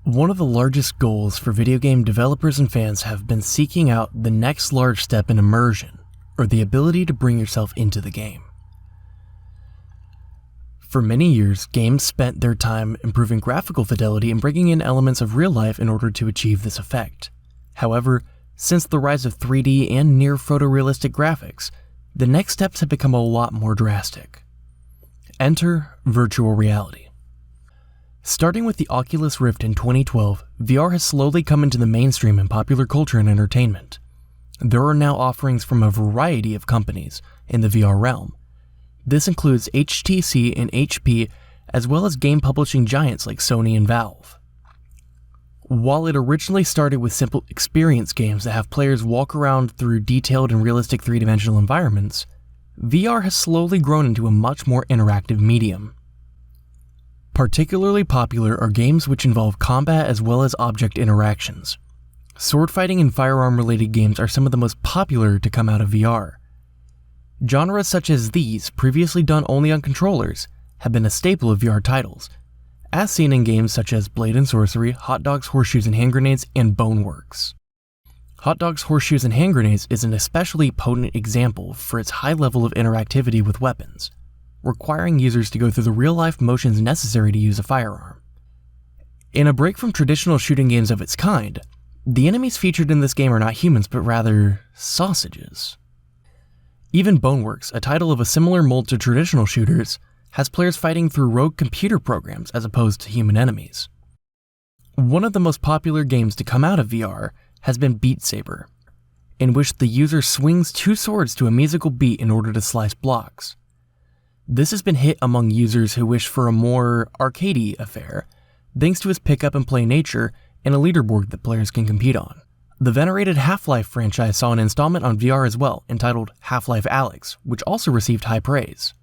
One of the largest goals for video game developers and fans have been seeking out the next large step in immersion, or the ability to bring yourself into the game. For many years, games spent their time improving graphical fidelity and bringing in elements of real life in order to achieve this effect. However, since the rise of 3D and near photorealistic graphics, the next steps have become a lot more drastic. Enter virtual reality. Starting with the Oculus Rift in 2012, VR has slowly come into the mainstream in popular culture and entertainment. There are now offerings from a variety of companies in the VR realm. This includes HTC and HP, as well as game publishing giants like Sony and Valve. While it originally started with simple experience games that have players walk around through detailed and realistic three-dimensional environments, VR has slowly grown into a much more interactive medium. Particularly popular are games which involve combat as well as object interactions. Sword fighting and firearm-related games are some of the most popular to come out of VR. Genres such as these, previously done only on controllers, have been a staple of VR titles, as seen in games such as Blade and Sorcery, Hot Dogs, Horseshoes and Hand Grenades, and Boneworks. Hot Dogs, Horseshoes and Hand Grenades is an especially potent example for its high level of interactivity with weapons, requiring users to go through the real-life motions necessary to use a firearm. In a break from traditional shooting games of its kind, the enemies featured in this game are not humans but rather sausages. Even Boneworks, a title of a similar mold to traditional shooters, has players fighting through rogue computer programs as opposed to human enemies. One of the most popular games to come out of VR has been Beat Saber, in which the user swings two swords to a musical beat in order to slice blocks. This has been hit among users who wish for a more arcadey affair, thanks to its pick-up-and-play nature and a leaderboard that players can compete on. The venerated Half-Life franchise saw an installment on VR as well, entitled Half-Life Alyx, which also received high praise.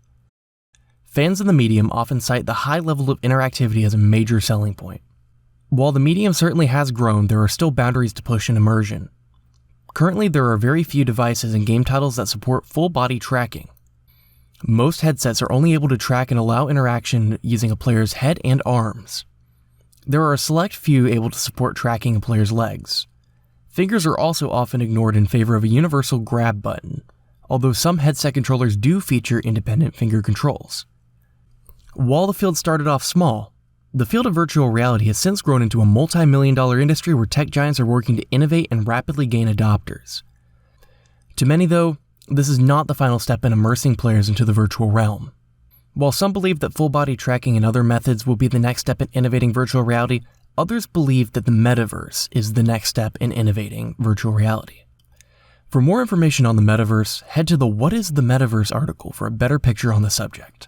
Fans of the medium often cite the high level of interactivity as a major selling point. While the medium certainly has grown, there are still boundaries to push in immersion. Currently, there are very few devices and game titles that support full-body tracking. Most headsets are only able to track and allow interaction using a player's head and arms. There are a select few able to support tracking a player's legs. Fingers are also often ignored in favor of a universal grab button, although some headset controllers do feature independent finger controls. While the field started off small, the field of virtual reality has since grown into a multi-million-dollar industry where tech giants are working to innovate and rapidly gain adopters. To many, though, this is not the final step in immersing players into the virtual realm. While some believe that full-body tracking and other methods will be the next step in innovating virtual reality, others believe that the metaverse is the next step in innovating virtual reality. For more information on the metaverse, head to the What is the Metaverse article for a better picture on the subject.